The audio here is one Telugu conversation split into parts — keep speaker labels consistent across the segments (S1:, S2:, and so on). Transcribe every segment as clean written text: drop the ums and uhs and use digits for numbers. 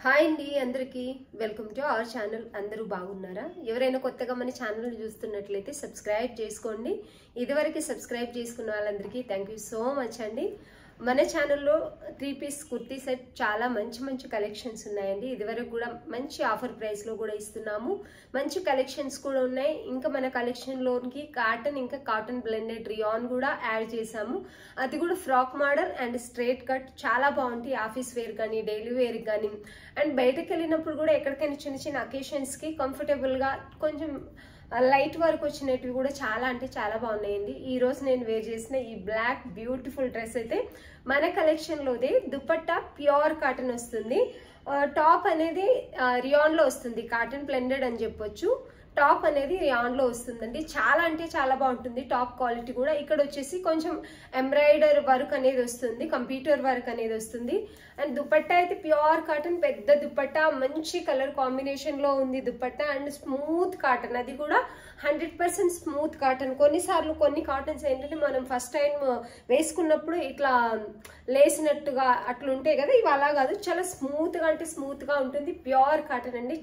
S1: హాయ్ అండి అందరికీ వెల్కమ్ టు అవర్ ఛానల్. అందరూ బాగున్నారా? ఎవరైనా కొత్తగా మన ఛానల్ చూస్తున్నట్లయితే సబ్స్క్రైబ్ చేసుకోండి. ఇదివరకు సబ్స్క్రైబ్ చేసుకున్న వాళ్ళందరికీ థ్యాంక్ యూ సో మచ్ అండి. మన ఛానల్లో 3 పీస్ కుర్తీ సెట్ చాలా మంచి కలెక్షన్స్ ఉన్నాయండి. ఇదివరకు కూడా మంచి ఆఫర్ ప్రైస్లో కూడా ఇస్తున్నాము. మంచి కలెక్షన్స్ కూడా ఉన్నాయి. ఇంకా మన కలెక్షన్లోకి కాటన్ బ్లెండెడ్ రియాన్ కూడా యాడ్ చేసాము. అది కూడా frock model and straight cut చాలా బాగుంటాయి. ఆఫీస్ వేర్ కానీ డైలీ వేర్ కానీ అండ్ బయటకు వెళ్ళినప్పుడు కూడా ఎక్కడికైనా చిన్న అకేషన్స్కి కంఫర్టబుల్గా కొంచెం లైట్ వర్క్ వచ్చినట్టు కూడా చాలా బాగున్నాయండి. ఈ రోజు నేను వేర్ చేసిన ఈ బ్లాక్ బ్యూటిఫుల్ డ్రెస్ అయితే మన కలెక్షన్లోదే. దుపట్టా ప్యూర్ కాటన్ వస్తుంది. టాప్ అనేది రియాన్ లో వస్తుంది. కాటన్ బ్లెండెడ్ అని చెప్పొచ్చు. టాప్ అనేది రియాన్ లో వస్తుందండి. చాలా బాగుంటుంది. టాప్ క్వాలిటీ కూడా. ఇక్కడ వచ్చేసి కొంచెం ఎంబ్రాయిడర్ వర్క్ అనేది వస్తుంది, కంప్యూటర్ వర్క్ అనేది వస్తుంది. అండ్ దుపట్టా అయితే ప్యూర్ కాటన్, పెద్ద దుపట్టా, మంచి కలర్ కాంబినేషన్ లో ఉంది దుపట్టా. అండ్ స్మూత్ కాటన్, అది కూడా 100% స్మూత్ కాటన్. కొన్నిసార్లు కొన్ని కాటన్స్ ఏంటంటే మనం ఫస్ట్ టైం వేసుకున్నప్పుడు ఇట్లా లేసినట్టుగా అట్లా ఉంటాయి కదా, ఇవి అలా కాదు. చాలా స్మూత్ గా ఉంటుంది. ప్యూర్ కాటన్ అండి.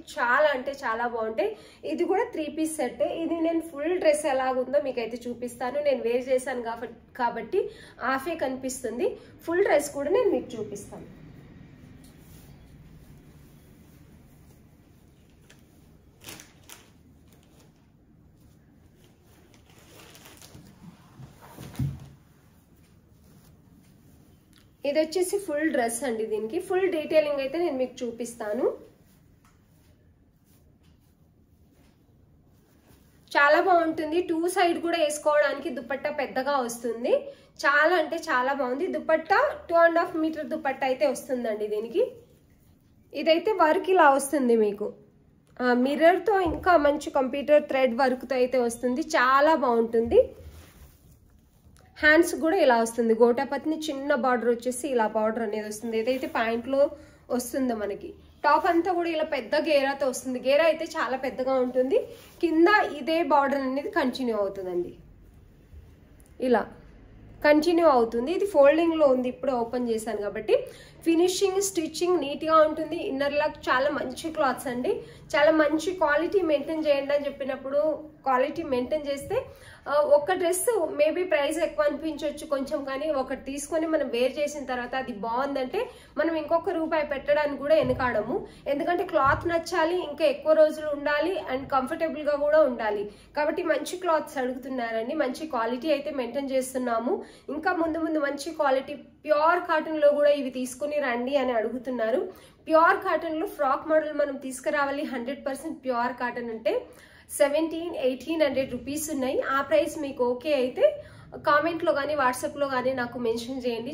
S1: చాలా బాగుంటాయి. ఇది కూడా 3 పీస్ సెట్. ఇది నేను ఫుల్ డ్రెస్ ఎలాగుందో మీకైతే చూపిస్తాను. నేను వేర్ చేశాను కాబట్టి హాఫే కనిపిస్తుంది. ఫుల్ డ్రెస్ కూడా నేను మీకు చూపిస్తాను. ఇది వచ్చేసి ఫుల్ డ్రెస్ అండి. దీనికి ఫుల్ డీటెయిలింగ్ అయితే నేను మీకు చూపిస్తాను. చాలా బాగుంటుంది. 2 సైడ్ కూడా వేసుకోవడానికి దుపట్టా పెద్దగా వస్తుంది. చాలా బాగుంది. దుపట్టా 2.5 మీటర్ దుపట్టా అయితే వస్తుందండి దీనికి. ఇదైతే వర్క్ ఇలా వస్తుంది మీకు. మిర్రర్ తో ఇంకా మంచి కంప్యూటర్ థ్రెడ్ వర్క్ తో అయితే వస్తుంది. చాలా బాగుంటుంది. హ్యాండ్స్ కూడా ఇలా వస్తుంది. గోటాపత్ని చిన్న బార్డర్ వచ్చేసి ఇలా బార్డర్ అనేది వస్తుంది. ఏదైతే ప్యాంట్లో వస్తుందో మనకి. టాప్ అంతా కూడా ఇలా పెద్ద గేరాతో వస్తుంది. గేరా అయితే చాలా పెద్దగా ఉంటుంది. కింద ఇదే బార్డర్ అనేది కంటిన్యూ అవుతుందండి. ఇలా కంటిన్యూ అవుతుంది. ఇది ఫోల్డింగ్ లో ఉంది. ఇప్పుడు ఓపెన్ చేశాను కాబట్టి ఫినిషింగ్ స్టిచ్చింగ్ నీట్ గా ఉంటుంది. ఇన్నర్ లాక్ చాలా మంచి క్లాత్స్ అండి. చాలా మంచి క్వాలిటీ మెయింటైన్ చేయండి అని చెప్పినప్పుడు క్వాలిటీ మెయింటైన్ చేస్తే ఒక డ్రెస్ మేబీ ప్రైస్ ఎక్కువ అనిపించవచ్చు కొంచెం, కానీ ఒకటి తీసుకొని మనం వేర్ చేసిన తర్వాత అది బాగుందంటే మనం ఇంకొక రూపాయి పెట్టడానికి కూడా వెనకాడము. ఎందుకంటే క్లాత్ నచ్చాలి, ఇంకా ఎక్కువ రోజులు ఉండాలి అండ్ కంఫర్టబుల్ గా కూడా ఉండాలి. కాబట్టి మంచి క్లాత్స్ అడుగుతున్నారండి. మంచి క్వాలిటీ అయితే మెయింటైన్ చేస్తున్నాము. ఇంకా ముందు మంచి క్వాలిటీ ప్యూర్ కాటన్ లో కూడా ఇవి తీసుకుని రండి అని అడుగుతున్నారు. ప్యూర్ కాటన్ లో ఫ్రాక్ మోడల్ మనం తీసుకురావాలి. 100% ప్యూర్ కాటన్ అంటే 1700-1800 రూపీస్ ఉన్నాయి. ఆ ప్రైస్ మీకు ఓకే అయితే కామెంట్ లో కానీ వాట్సాప్ లో కానీ నాకు మెన్షన్ చేయండి.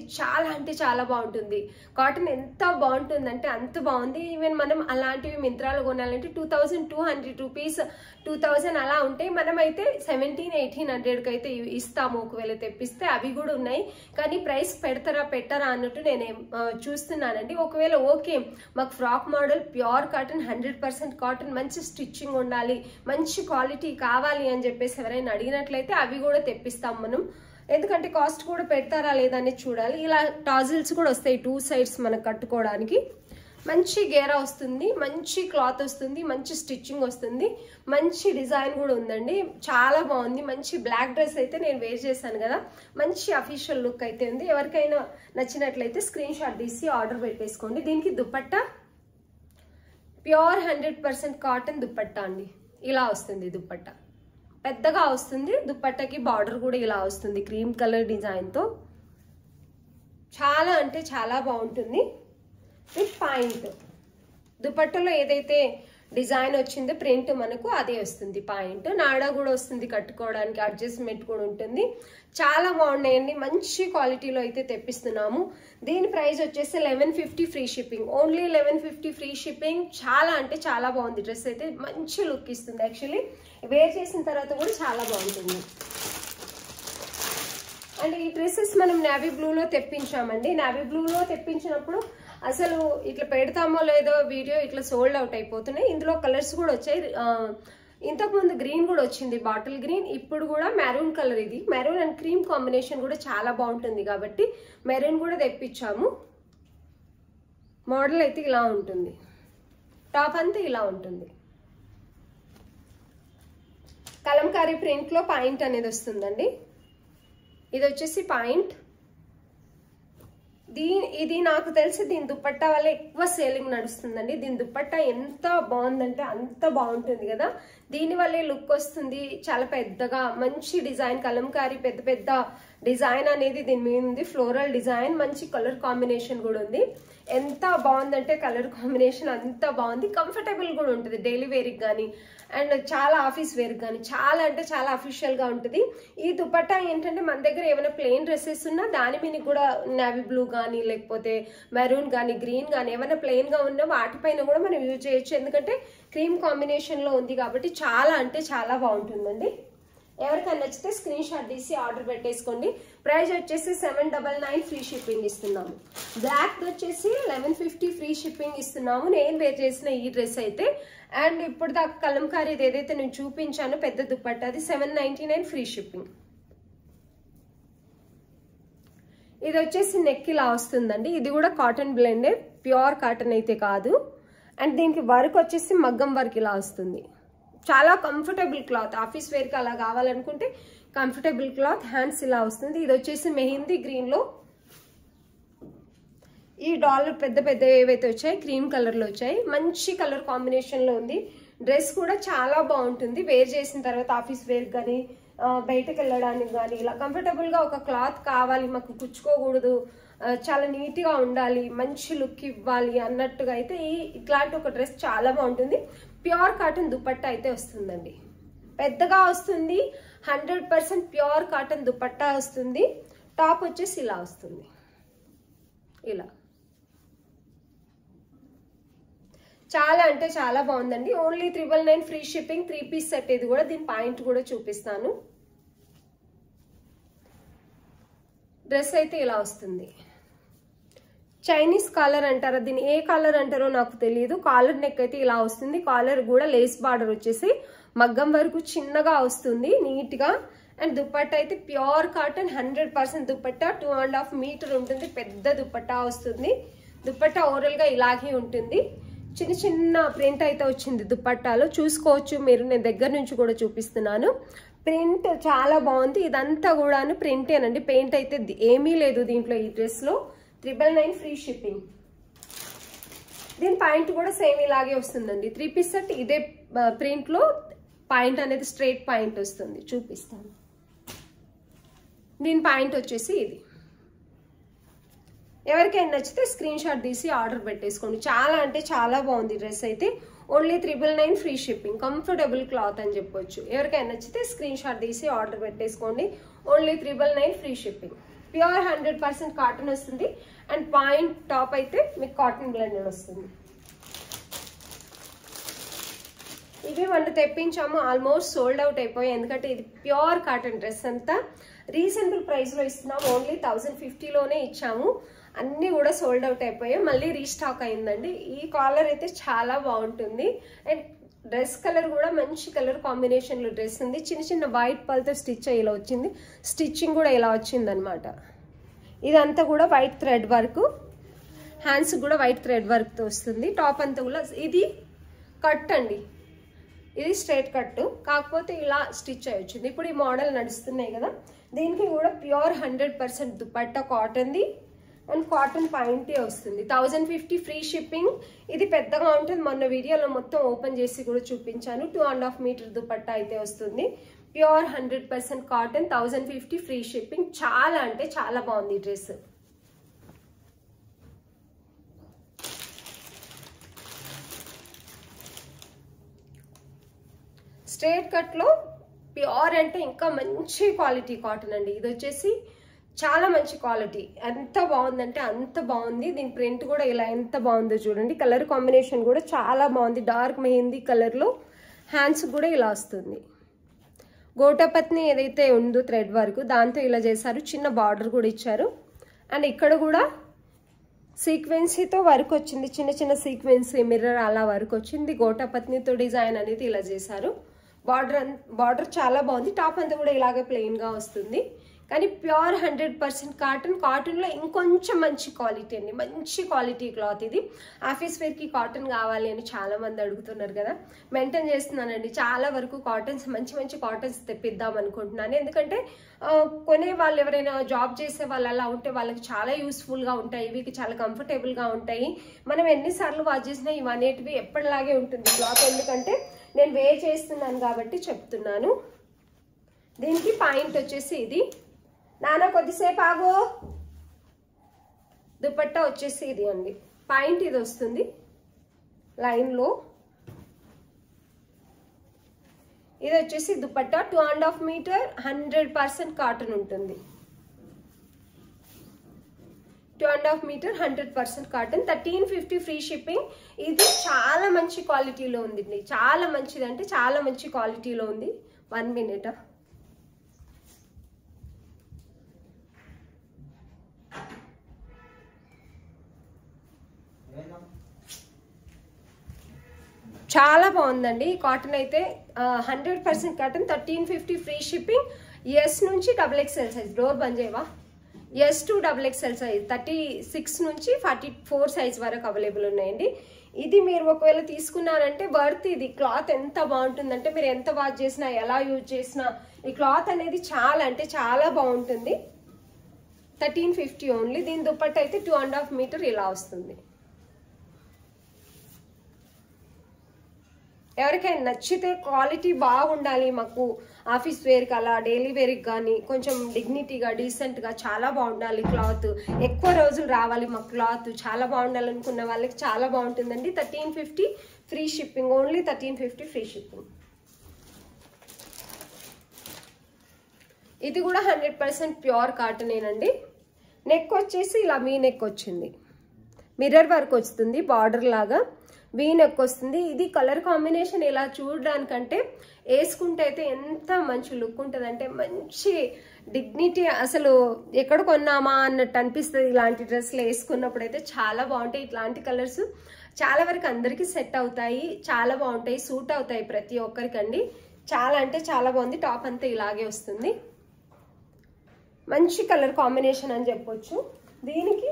S1: చాలా బాగుంటుంది. కాటన్ ఎంత బాగుంటుందంటే అంత బాగుంది. ఈవెన్ మనం అలాంటివి మింత్రాలు కొనాలంటే 2200 రూపీస్ 2000 అలా ఉంటాయి. మనమైతే 1700-1800 అయితే ఇస్తాము ఒకవేళ తెప్పిస్తే. అవి కూడా ఉన్నాయి. కానీ ప్రైస్ పెట్టరా అన్నట్టు నేను చూస్తున్నానండి. ఒకవేళ ఓకే మాకు frock model pure cotton 100% cotton మంచి స్టిచ్చింగ్ ఉండాలి, మంచి క్వాలిటీ కావాలి అని చెప్పేసి ఎవరైనా అడిగినట్లయితే అవి కూడా తెప్పిస్తాం మనం. ఎందుకంటే కాస్ట్ కూడా పెడతారా లేదా అనేది చూడాలి. ఇలా టాజిల్స్ కూడా వస్తాయి 2 సైడ్స్ మనకు కట్టుకోవడానికి. మంచి గేరా వస్తుంది, మంచి క్లాత్ వస్తుంది, మంచి స్టిచ్చింగ్ వస్తుంది, మంచి డిజైన్ కూడా ఉందండి. చాలా బాగుంది. మంచి బ్లాక్ డ్రెస్ అయితే నేను వేర్ చేశాను కదా, మంచి అఫీషియల్ లుక్ అయితే ఉంది. ఎవరికైనా నచ్చినట్లయితే స్క్రీన్ షాట్ తీసి ఆర్డర్ పెట్టేసుకోండి. దీనికి దుపట్టా ప్యూర్ 100% కాటన్ దుపట్టా అండి. ఇలా వస్తుంది దుపట్టా, పెద్దగా వస్తుంది. దుపట్టాకి బార్డర్ కూడా ఇలా వస్తుంది క్రీమ్ కలర్ డిజైన్ తో. చాలా బాగుంటుంది. విత్ పాయింట్ దుపట్టాలో ఏదైతే డిజైన్ వచ్చిందో ప్రింట్ మనకు అదే వస్తుంది. పాయింట్ నాడా కూడా వస్తుంది, కట్టుకోవడానికి అడ్జస్ట్మెంట్ కూడా ఉంటుంది. చాలా బాగున్నాయండి. మంచి క్వాలిటీలో అయితే తెప్పిస్తున్నాము. దీని ప్రైస్ వచ్చేసి 1150 free shipping. Only 1150 free shipping. చాలా బాగుంది. డ్రెస్ అయితే మంచి లుక్ ఇస్తుంది. యాక్చువల్లీ వేర్ చేసిన తర్వాత కూడా చాలా బాగుంటుంది. అండ్ ఈ డ్రెస్సెస్ మనం నేవీ బ్లూలో తెప్పించామండి. నేవీ బ్లూలో తెప్పించినప్పుడు అసలు ఇట్లా పెడతామో లేదో వీడియో ఇట్లా సోల్డ్ అవుట్ అయిపోతున్నాయి. ఇందులో కలర్స్ కూడా వచ్చాయి. ఇంతకుముందు గ్రీన్ కూడా వచ్చింది, బాటిల్ గ్రీన్. ఇప్పుడు కూడా మెరూన్ కలర్. ఇది మెరూన్ అండ్ క్రీమ్ కాంబినేషన్ కూడా చాలా బాగుంటుంది కాబట్టి మెరూన్ కూడా తెప్పించాము. మోడల్ అయితే ఇలా ఉంటుంది. టాప్ అంతా ఇలా ఉంటుంది. కలంకారీ ప్రింట్లో పాయింట్ అనేది వస్తుందండి. ఇది వచ్చేసి పాయింట్. ఇది నాకు తెలిసి దీని దుపట్టా వల్ల ఎక్కువ సేలింగ్ నడుస్తుందండి. దీని దుపట్టా ఎంత బాగుందంటే అంత బాగుంటుంది కదా. దీని వల్లే లుక్ వస్తుంది. చాలా పెద్దగా మంచి డిజైన్, కలంకారీ పెద్ద పెద్ద డిజైన్ అనేది దీని మీద ఉంది. ఫ్లోరల్ డిజైన్, మంచి కలర్ కాంబినేషన్ కూడా ఉంది. ఎంత బాగుందంటే కలర్ కాంబినేషన్ అంత బాగుంది. కంఫర్టబుల్ కూడా ఉంటుంది డైలీ వేర్కి కానీ అండ్ చాలా ఆఫీస్ వేర్కి కానీ చాలా అంటే చాలా అఫీషియల్గా ఉంటుంది. ఈ దుపట్టా ఏంటంటే మన దగ్గర ఏమైనా ప్లెయిన్ డ్రెస్సెస్ ఉన్నా దాని మీద కూడా నేవీ బ్లూ కానీ లేకపోతే మెరూన్ కానీ గ్రీన్ కానీ ఏమైనా ప్లెయిన్గా ఉన్నా వాటిపైన కూడా మనం యూజ్ చేయొచ్చు. ఎందుకంటే క్రీమ్ కాంబినేషన్లో ఉంది కాబట్టి చాలా అంటే చాలా బాగుంటుందండి. ఎవరికైనా నచ్చితే స్క్రీన్ షాట్ తీసి ఆర్డర్ పెట్టేసుకోండి. ప్రైస్ వచ్చేసి 799 ఫ్రీ షిప్పింగ్ ఇస్తున్నాము. బ్లాక్ వచ్చేసి 1150 ఫ్రీ షిప్పింగ్ ఇస్తున్నాము. నేను వేర్ చేసిన ఈ డ్రెస్ అయితే. అండ్ ఇప్పుడు దాకా కలంకారీది ఏదైతే నేను చూపించానో పెద్ద దుపట్టా అది 799 ఫ్రీ షిప్పింగ్. ఇది వచ్చేసి నెక్ ఇలా వస్తుందండి. ఇది కూడా కాటన్ బ్లెండే, ప్యూర్ కాటన్ అయితే కాదు. అండ్ దీనికి వర్క్ వచ్చేసి మగ్గం వర్క్ ఇలా వస్తుంది. చాలా కంఫర్టబుల్ క్లాత్, ఆఫీస్ వేర్కి అలా కావాలనుకుంటే కంఫర్టబుల్ క్లాత్. హ్యాండ్స్ ఇలా వస్తుంది. ఇది వచ్చేసి మెహందీ గ్రీన్లో ఈ డాలర్ పెద్ద పెద్ద ఏవైతే వచ్చాయి క్రీమ్ కలర్లో వచ్చాయి. మంచి కలర్ కాంబినేషన్లో ఉంది. డ్రెస్ కూడా చాలా బాగుంటుంది. వేర్ చేసిన తర్వాత ఆఫీస్ వేర్కి కానీ బయటకు వెళ్ళడానికి కానీ ఇలా కంఫర్టబుల్గా ఒక క్లాత్ కావాలి, మాకు కుచ్చుకోకూడదు, చాలా నీట్గా ఉండాలి, మంచి లుక్ ఇవ్వాలి అన్నట్టుగా అయితే ఇట్లాంటి ఒక డ్రెస్ చాలా బాగుంటుంది. ప్యూర్ కాటన్ దుపట్టా అయితే వస్తుందండి. పెద్దగా వస్తుంది. 100% ప్యూర్ కాటన్ దుపట్టా వస్తుంది. టాప్ వచ్చేసి ఇలా వస్తుంది. ఇలా చాలా అంటే చాలా బాగుందండి. Only 999 free shipping. 3 piece set. ఇది కూడా దీని పాయింట్ కూడా చూపిస్తాను. డ్రెస్ అయితే ఇలా వస్తుంది. చైనీస్ కాలర్ అంటారా, దీన్ని ఏ కాలర్ అంటారో నాకు తెలియదు. కాలర్ నెక్ అయితే ఇలా వస్తుంది. కాలర్ కూడా లేస్ బార్డర్ వచ్చేసి మగ్గం వరకు చిన్నగా వస్తుంది నీట్గా. అండ్ దుపట్టా అయితే ప్యూర్ కాటన్ 100% దుపట్టా. 2.5 మీటర్ ఉంటుంది. పెద్ద దుపట్టా వస్తుంది. దుపట్టా ఓవరాల్గా ఇలాగే ఉంటుంది. చిన్న చిన్న ప్రింట్ అయితే వచ్చింది దుపట్టాలో, చూసుకోవచ్చు మీరు. నేను దగ్గర నుంచి కూడా చూపిస్తున్నాను. ప్రింట్ చాలా బాగుంది. ఇదంతా కూడాను ప్రింటేనండి, పెయింట్ అయితే ఏమీ లేదు దీంట్లో. ఈ డ్రెస్లో 999 ఫ్రీ షిప్పింగ్. దీని పాయింట్ కూడా సేమ్ ఇలాగే వస్తుందండి. 3 పీస్ సెట్. ఇదే ప్రింట్లో పాయింట్ అనేది స్ట్రైట్ పాయింట్ వస్తుంది. చూపిస్తాను. దీని పాయింట్ వచ్చేసి ఇది. ఎవరికైనా నచ్చితే స్క్రీన్ షాట్ తీసి ఆర్డర్ పెట్టేసుకోండి. చాలా అంటే చాలా బాగుంది డ్రెస్ అయితే. Only 999 free shipping. Comfortable cloth అని చెప్పొచ్చు. ఎవరికైనా నచ్చితే స్క్రీన్ షాట్ తీసి ఆర్డర్ పెట్టేసుకోండి. Only 999 free shipping. Pure 100% cotton వస్తుంది. అండ్ పాయింట్ టాప్ అయితే మీకు కాటన్ బ్లెండెడ్ వస్తుంది. ఇవి మనం తెప్పించాము, ఆల్మోస్ట్ సోల్డ్ అవుట్ అయిపోయాయి. ఎందుకంటే ఇది ప్యూర్ కాటన్ డ్రెస్ అంతా రీజనబుల్ ప్రైస్లో ఇస్తున్నాము. ఓన్లీ 1050లోనే ఇచ్చాము. అన్నీ కూడా సోల్డ్ అవుట్ అయిపోయాయి. మళ్ళీ రీస్టాక్ అయిందండి. ఈ కాలర్ అయితే చాలా బాగుంటుంది. అండ్ డ్రెస్ కలర్ కూడా మంచి కలర్ కాంబినేషన్లో డ్రెస్ ఉంది. చిన్న చిన్న వైట్ పల్తో స్టిచ్ ఇలా వచ్చింది. స్టిచ్చింగ్ కూడా ఇలా వచ్చింది అనమాట. ఇదంతా కూడా వైట్ థ్రెడ్ వర్క్. హ్యాండ్స్ కూడా వైట్ థ్రెడ్ వర్క్తో వస్తుంది. టాప్ అంతా కూడా ఇది కట్ అండి. ఇది స్ట్రైట్ కట్, కాకపోతే ఇలా స్టిచ్ అయ్యి వచ్చింది. ఇప్పుడు ఈ మోడల్ నడుస్తున్నాయి కదా, దీనికి కూడా ప్యూర్ 100% దుపట్టా కాటన్ది. అండ్ కాటన్ పాయింటే వస్తుంది. 1050 ఫ్రీ షిప్పింగ్. ఇది పెద్దగా ఉంటుంది. మొన్న వీడియోలో మొత్తం ఓపెన్ చేసి కూడా చూపించాను. 2.5 మీటర్ దుపట్టా అయితే వస్తుంది. Pure 100% cotton. 1050 free shipping. చాలా అంటే చాలా బాగుంది డ్రెస్. స్ట్రైట్ కట్లో ప్యూర్ అంటే ఇంకా మంచి క్వాలిటీ కాటన్ అండి. ఇది వచ్చేసి చాలా మంచి క్వాలిటీ. ఎంత బాగుందంటే అంత బాగుంది. దీని ప్రింట్ కూడా ఇలా ఎంత బాగుందో చూడండి. కలర్ కాంబినేషన్ కూడా చాలా బాగుంది. డార్క్ మెహందీ కలర్లో హ్యాండ్స్ కూడా ఇలా వస్తుంది. గోటపత్ని ఏదైతే ఉందో థ్రెడ్ వర్క్ దాంతో ఇలా చేశారు. చిన్న బార్డర్ కూడా ఇచ్చారు. అండ్ ఇక్కడ కూడా సీక్వెన్సీతో వర్క్ వచ్చింది. చిన్న చిన్న సీక్వెన్సీ మిర్రర్ అలా వర్క్ వచ్చింది. గోటపత్నితో డిజైన్ అనేది ఇలా చేశారు. బార్డర్ చాలా బాగుంది. టాప్ అంతా కూడా ఇలాగే ప్లెయిన్గా వస్తుంది. కానీ ప్యూర్ 100% కాటన్. కాటన్లో ఇంకొంచెం మంచి క్వాలిటీ అండి, మంచి క్వాలిటీ క్లాత్ ఇది. ఆఫీస్ వేర్కి కాటన్ కావాలి అని చాలా మంది అడుగుతున్నారు కదా, మెయింటైన్ చేస్తున్నానండి. చాలా వరకు కాటన్స్, మంచి మంచి కాటన్స్ తెప్పిద్దాం అనుకుంటున్నాను. ఎందుకంటే కొనే వాళ్ళు ఎవరైనా జాబ్ చేసే వాళ్ళు అలా ఉంటే వాళ్ళకి చాలా యూస్ఫుల్గా ఉంటాయి, ఇవి చాలా కంఫర్టబుల్గా ఉంటాయి. మనం ఎన్నిసార్లు వాష్ చేసినా ఇవి అనేటివి ఎప్పటిలాగే ఉంటుంది క్లాత్. ఎందుకంటే నేను వేర్ చేస్తున్నాను కాబట్టి చెప్తున్నాను. దీనికి పాయింట్ వచ్చేసి ఇది. నాన్న కొద్దిసేపు ఆగు. దుపట్టా వచ్చేసి ఇది అండి, పాయింట్ ఇది వస్తుంది లైన్లో. ఇది వచ్చేసి దుపట్టా 2.5 మీటర్ 100% కాటన్ ఉంటుంది. 2.5 మీటర్ 100% కాటన్, 1350 ఫ్రీ షిప్పింగ్. ఇది చాలా మంచి క్వాలిటీలో ఉంది, చాలా మంచిది అంటే చాలా మంచి క్వాలిటీలో ఉంది. 1 మినిట్. చాలా బాగుందండి కాటన్ అయితే. 100% కాటన్, 1350 ఫ్రీ షిప్పింగ్. ఎస్ నుంచి XXL సైజ్. డోర్ బంద్ చేయవా? ఎస్ టు XXL సైజ్, 36 నుంచి 44 సైజ్ వరకు అవైలబుల్ ఉన్నాయండి. ఇది మీరు ఒకవేళ తీసుకున్నారంటే వర్త్. ఇది క్లాత్ ఎంత బాగుంటుందంటే మీరు ఎంత వాష్ చేసినా ఎలా యూజ్ చేసినా ఈ క్లాత్ అనేది చాలా అంటే చాలా బాగుంటుంది. 1350 ఓన్లీ. దీని దుపట్టా అయితే 2.5 మీటర్ ఇలా వస్తుంది. ఎవరికైనా నచ్చితే, క్వాలిటీ బాగుండాలి మాకు ఆఫీస్ వేర్కి అలా డైలీ వేర్కి కానీ కొంచెం డిగ్నిటీగా డీసెంట్గా చాలా బాగుండాలి క్లాత్, ఎక్కువ రోజులు రావాలి మాకు క్లాత్ చాలా బాగుండాలి అనుకున్న వాళ్ళకి చాలా బాగుంటుందండి. 1350 free shipping, only 1350 free shipping. ఇది కూడా 100% ప్యూర్ కాటనేనండి. నెక్ వచ్చేసి ఇలా మీ నెక్ వచ్చింది, మిర్రర్ వర్క్ వస్తుంది, బార్డర్ లాగా వీ నెక్ వస్తుంది. ఇది కలర్ కాంబినేషన్ ఇలా చూడడానికంటే వేసుకుంటే అయితే ఎంత మంచి లుక్ ఉంటుంది అంటే మంచి డిగ్నిటీ, అసలు ఎక్కడ కొన్నామా అన్నట్టు అనిపిస్తుంది. ఇలాంటి డ్రెస్లు వేసుకున్నప్పుడు అయితే చాలా బాగుంటాయి. ఇట్లాంటి కలర్స్ చాలా వరకు అందరికీ సెట్ అవుతాయి, చాలా బాగుంటాయి, సూట్ అవుతాయి ప్రతి ఒక్కరికండి. చాలా అంటే చాలా బాగుంది. టాప్ అంతా ఇలాగే వస్తుంది, మంచి కలర్ కాంబినేషన్ అని చెప్పొచ్చు. దీనికి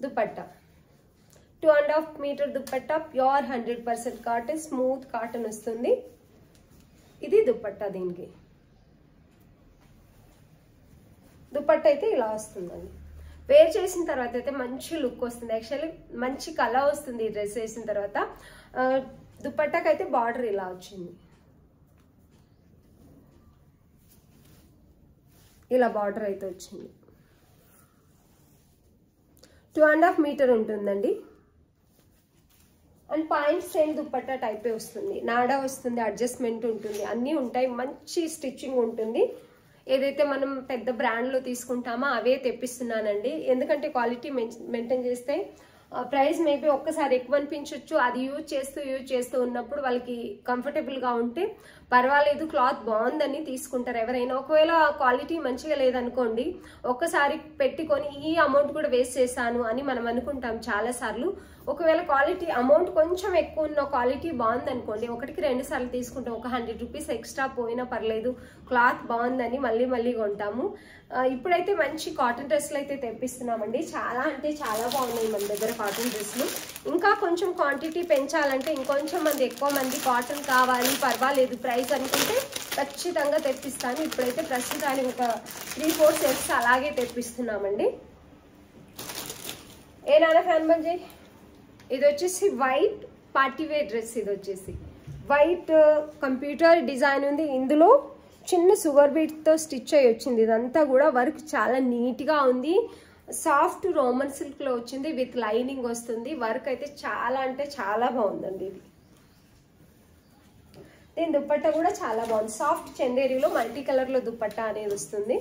S1: dupatta 2.5 meter dupatta, pure 100% cotton, smooth cotton వస్తుంది. ఇది దుపట్టా. దీనికి దుపట్టా అయితే ఇలా వస్తుందండి. వేర్ చేసిన తర్వాత అయితే మంచి లుక్ వస్తుంది, యాక్చువల్లీ మంచి కలర్ వస్తుంది ఈ డ్రెస్ వేసిన తర్వాత. దుపట్టాకి అయితే బార్డర్ ఇలా వచ్చింది, ఇలా బార్డర్ అయితే వచ్చింది. 2.5 మీటర్ ఉంటుందండి. అండ్ పాయింట్ స్టైల్ దుపట్టా టైపే వస్తుంది, నాడా వస్తుంది, అడ్జస్ట్మెంట్ ఉంటుంది, అన్నీ ఉంటాయి, మంచి స్టిచ్చింగ్ ఉంటుంది. ఏదైతే మనం పెద్ద బ్రాండ్లో తీసుకుంటామో అవే తెప్పిస్తున్నానండి. ఎందుకంటే క్వాలిటీ మెయింటైన్ చేస్తే ప్రైస్ మేబీ ఒక్కసారి ఎక్కువ అనిపించవచ్చు. అది యూజ్ చేస్తూ ఉన్నప్పుడు వాళ్ళకి కంఫర్టబుల్గా ఉంటే పర్వాలేదు, క్లాత్ బాగుందని తీసుకుంటారు ఎవరైనా. ఒకవేళ క్వాలిటీ మంచిగా లేదనుకోండి, ఒక్కసారి పెట్టుకొని ఈ అమౌంట్ కూడా వేస్ట్ చేశాను అని మనం అనుకుంటాం చాలాసార్లు. ఒకవేళ క్వాలిటీ అమౌంట్ కొంచెం ఎక్కువ ఉన్న క్వాలిటీ బాగుంది అనుకోండి, 1కి 2 సార్లు తీసుకుంటాం, ఒక 100 రూపీస్ ఎక్స్ట్రా పోయినా పర్లేదు, క్లాత్ బాగుందని మళ్ళీ కొంటాము. ఇప్పుడైతే మంచి కాటన్ డ్రెస్లు అయితే తెప్పిస్తున్నామండి. చాలా అంటే చాలా బాగున్నాయి మన దగ్గర కాటన్ డ్రెస్లు. ఇంకా కొంచెం క్వాంటిటీ పెంచాలంటే ఇంకొంచెం ఎక్కువ మంది కాటన్ కావాలి, పర్వాలేదు ప్రైస్ అనుకుంటే ఖచ్చితంగా తెప్పిస్తాను. ఇప్పుడైతే ప్రస్తుతానికి ఒక 3-4 సెట్స్ అలాగే తెప్పిస్తున్నామండి. ఏ నాన్న ఫ్యాన్ బంద్ చేయి. ఇది వచ్చేసి వైట్ పార్టీవేర్ డ్రెస్. ఇది వచ్చేసి వైట్ కంప్యూటర్ డిజైన్ ఉంది, ఇందులో చిన్న షుగర్ బీట్తో స్టిచ్ అయ్యి వచ్చింది. ఇదంతా కూడా వర్క్ చాలా నీట్గా ఉంది, సాఫ్ట్ రోమన్ సిల్క్లో వచ్చింది, విత్ లైనింగ్ వస్తుంది. వర్క్ అయితే చాలా అంటే చాలా బాగుందండి. ఇది దీని దుపట్టా కూడా చాలా బాగుంది, సాఫ్ట్ చందేరిలో మల్టీ కలర్లో దుపట్టా అనేది వస్తుంది.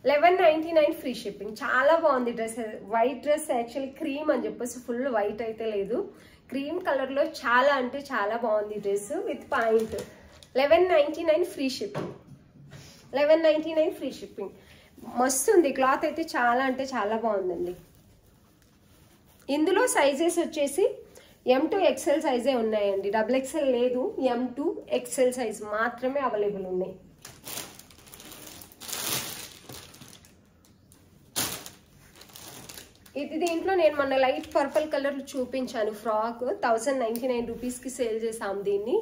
S1: 1199 ఫ్రీ షిప్పింగ్. చాలా బాగుంది dress. White dress, actually cream అని చెప్పేసి ఫుల్ వైట్ అయితే లేదు, క్రీమ్ కలర్లో చాలా అంటే చాలా బాగుంది dress with point. 1199 free shipping. 1199 free shipping. మస్తు ఉంది క్లాత్ అయితే, చాలా అంటే చాలా బాగుందండి. ఇందులో సైజెస్ వచ్చేసి M2 XL సైజే ఉన్నాయండి, XXL లేదు, M2 XL సైజ్ మాత్రమే అవైలబుల్ ఉన్నాయి. ఇది దీంట్లో నేను మొన్న లైట్ పర్పుల్ కలర్ చూపించాను ఫ్రాక్, 1099 రూపీస్కి సేల్ చేసాం దీన్ని.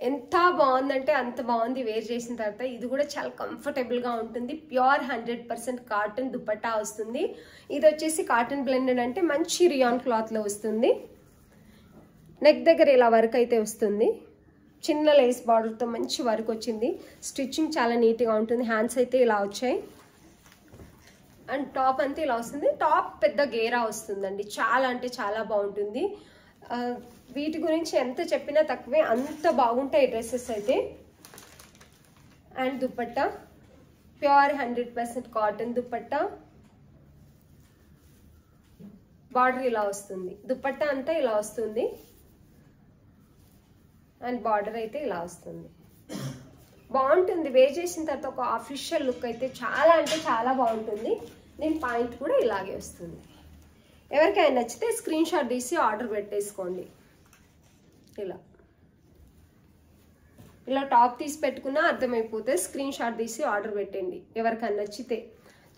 S1: ఎంత బాగుందంటే అంత బాగుంది వేర్ చేసిన తర్వాత. ఇది కూడా చాలా కంఫర్టబుల్గా ఉంటుంది. ప్యూర్ 100% కాటన్ దుపట్టా వస్తుంది. ఇది వచ్చేసి కాటన్ బ్లెండెడ్ అంటే మంచి రియాన్ క్లాత్లో వస్తుంది. నెక్ దగ్గర ఇలా వర్క్ అయితే వస్తుంది, చిన్న లేస్ బార్డర్తో మంచి వర్క్ వచ్చింది. స్టిచ్చింగ్ చాలా నీట్గా ఉంటుంది. హ్యాండ్స్ అయితే ఇలా వచ్చాయి అండ్ టాప్ అంతా ఇలా వస్తుంది. టాప్ పెద్ద గేరా వస్తుందండి, చాలా అంటే చాలా బాగుంటుంది. వీటి గురించి ఎంత చెప్పినా తక్కువే, అంత బాగుంటాయి డ్రెస్సెస్ అయితే. And dupatta pure 100% cotton dupatta, border ఇలా వస్తుంది. దుపట్టా అంతా ఇలా వస్తుంది అండ్ బార్డర్ అయితే ఇలా వస్తుంది. బాగుంటుంది వేర్ చేసిన తర్వాత ఒక అఫీషియల్ లుక్ అయితే చాలా అంటే చాలా బాగుంటుంది. దీని పాయింట్ కూడా ఇలాగే వస్తుంది. ఎవరికైనా నచ్చితే స్క్రీన్ షాట్ తీసి ఆర్డర్ పెట్టేసుకోండి. ఇలా టాప్ తీసి పెట్టుకున్నా అర్థమైపోతే స్క్రీన్ షాట్ తీసి ఆర్డర్ పెట్టండి ఎవరికైనా నచ్చితే.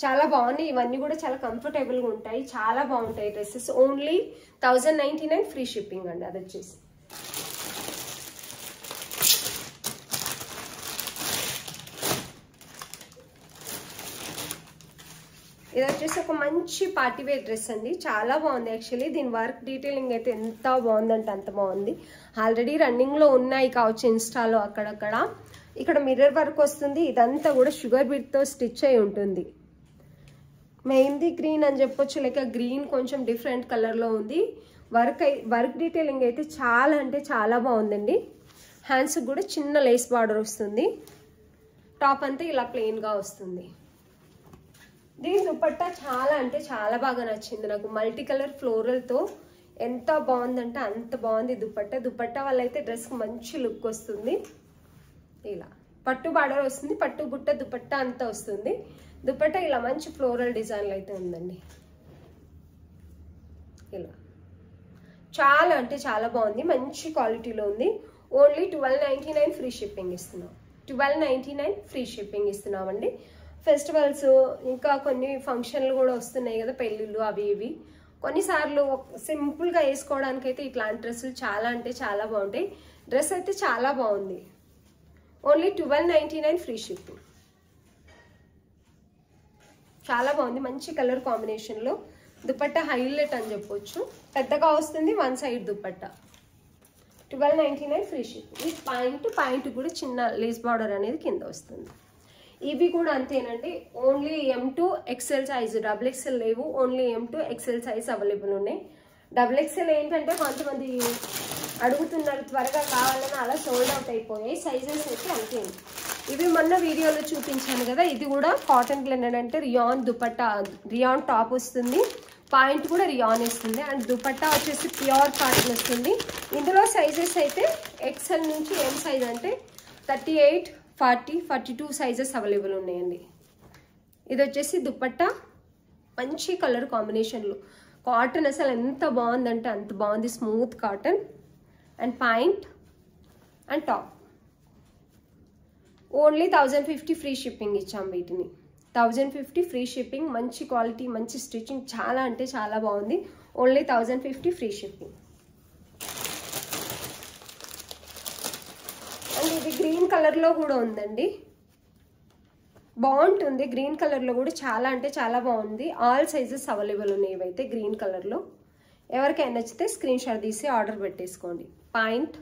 S1: చాలా బాగున్నాయి, ఇవన్నీ కూడా చాలా కంఫర్టబుల్గా ఉంటాయి, చాలా బాగుంటాయి డ్రెస్సెస్. ఓన్లీ 1099 ఫ్రీ షిప్పింగ్ అండి. అది వచ్చేసి ఇది వచ్చేసి ఒక మంచి పార్టీవేర్ డ్రెస్ అండి, చాలా బాగుంది. యాక్చువల్లీ దీని వర్క్ డీటెయిలింగ్ అయితే ఎంత బాగుందంటే అంత బాగుంది. ఆల్రెడీ రన్నింగ్లో ఉన్నాయి కావచ్చు ఇన్స్టాలో అక్కడక్కడ. ఇక్కడ మిర్రర్ వర్క్ వస్తుంది. ఇదంతా కూడా షుగర్ బీట్తో స్టిచ్ అయి ఉంటుంది. మెహందీ గ్రీన్ అని చెప్పొచ్చు, లేక గ్రీన్ కొంచెం డిఫరెంట్ కలర్లో ఉంది. వర్క్ డీటెయిలింగ్ అయితే చాలా అంటే చాలా బాగుందండి. హ్యాండ్స్కి కూడా చిన్న లేస్ బార్డర్ వస్తుంది. టాప్ అంతా ఇలా ప్లెయిన్గా వస్తుంది. దీని దుపట్టా చాలా అంటే చాలా బాగా నచ్చింది నాకు. మల్టీ కలర్ ఫ్లోరల్తో ఎంత బాగుందంటే అంత బాగుంది దుపట్టా. దుపట్టా వల్ల అయితే డ్రెస్కి మంచి లుక్ వస్తుంది. ఇలా పట్టు బార్డర్ వస్తుంది, పట్టు బుట్ట దుపట్టా అంతా వస్తుంది. దుపట్టా ఇలా మంచి ఫ్లోరల్ డిజైన్లు అయితే ఉందండి. ఇలా చాలా అంటే చాలా బాగుంది, మంచి క్వాలిటీలో ఉంది. ఓన్లీ 1299 ఫ్రీ షిప్పింగ్ ఇస్తున్నాం. 1299 ఫ్రీ షిప్పింగ్ ఇస్తున్నామండి. ఫెస్టివల్స్ ఇంకా కొన్ని ఫంక్షన్లు కూడా వస్తున్నాయి కదా, పెళ్ళిళ్ళు అవి ఇవి. కొన్నిసార్లు సింపుల్గా వేసుకోవడానికి అయితే ఇట్లాంటి డ్రెస్సులు చాలా అంటే చాలా బాగుంటాయి. డ్రెస్ అయితే చాలా బాగుంది. Only 1299 free shipping. చాలా బాగుంది, మంచి కలర్ కాంబినేషన్లో. దుపట్టా హైలైట్ అని చెప్పొచ్చు, పెద్దగా వస్తుంది one side dupatta. 1299 free shipping. ఈ పాయింట్ కూడా చిన్న లేస్ బార్డర్ అనేది కింద వస్తుంది. ఇవి కూడా అంతేనండి. Only M2 XL size, XXL లేవు. Only M2 XL size available ఉన్నాయి. XXL ఏంటంటే కొంతమంది అడుగుతున్నారు త్వరగా కావాలని, అలా సోల్డ్ అవుట్ అయిపోయాయి. సైజెస్ అయితే అంతే. ఇవి మొన్న వీడియోలో చూపించాను కదా, ఇది కూడా కాటన్ బ్లెండెడ్ అంటే రియాన్ దుపట్టా, రియాన్ టాప్ వస్తుంది. పాయింట్ కూడా రియాన్ వస్తుంది. అండ్ దుపట్టా వచ్చేసి ప్యూర్ కాటన్ వస్తుంది. ఇందులో సైజెస్ అయితే XL నుంచి M సైజ్ అంటే 38, 40, 42 సైజెస్ అవైలబుల్ ఉన్నాయండి. ఇది వచ్చేసి దుపట్టా మంచి కలర్ కాంబినేషన్లో. కాటన్ అసలు ఎంత బాగుందంటే అంత బాగుంది, smooth cotton. And point and top. Only 1050 free shipping ఇచ్చాం వీటిని. 1050 ఫ్రీ షిప్పింగ్, మంచి క్వాలిటీ, మంచి స్టిచ్చింగ్, చాలా అంటే చాలా బాగుంది. Only 1050 free shipping. అండ్ ఇది గ్రీన్ కలర్లో కూడా ఉందండి, బాగుంటుంది. గ్రీన్ కలర్లో కూడా చాలా అంటే చాలా బాగుంది. ఆల్ సైజెస్ అవైలబుల్ ఉన్నాయి ఇవైతే గ్రీన్ కలర్లో. ఎవరికైనా నచ్చితే స్క్రీన్ షాట్ తీసి ఆర్డర్ పెట్టేసుకోండి. Point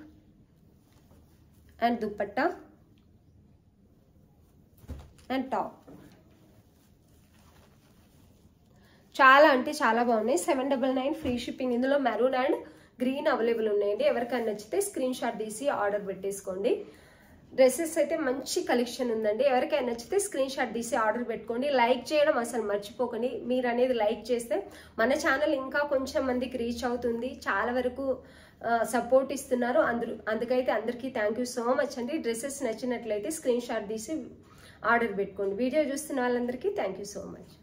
S1: and dupatta and top చాలా అంటే చాలా బాగున్నాయి. 799 ఫ్రీ షిప్పింగ్. ఇందులో మెరూన్ అండ్ గ్రీన్ అవైలబుల్ ఉన్నాయండి. ఎవరికైనా నచ్చితే స్క్రీన్ షాట్ తీసి ఆర్డర్ పెట్టేసుకోండి. డ్రెస్సెస్ అయితే మంచి కలెక్షన్ ఉందండి. ఎవరికైనా నచ్చితే స్క్రీన్ షాట్ తీసి ఆర్డర్ పెట్టుకోండి. లైక్ చేయడం అసలు మర్చిపోకండి. మీరు అనేది లైక్ చేస్తే మన ఛానల్ ఇంకా కొంచెం మందికి రీచ్ అవుతుంది. చాలా వరకు సపోర్ట్ ఇస్తున్నారు. అందుకైతే అందరికీ థ్యాంక్ యూ సో మచ్ అండి. డ్రెస్సెస్ నచ్చినట్లయితే స్క్రీన్ షాట్ తీసి ఆర్డర్ పెట్టుకోండి. వీడియో చూస్తున్న వాళ్ళందరికీ థ్యాంక్ యూ సో మచ్.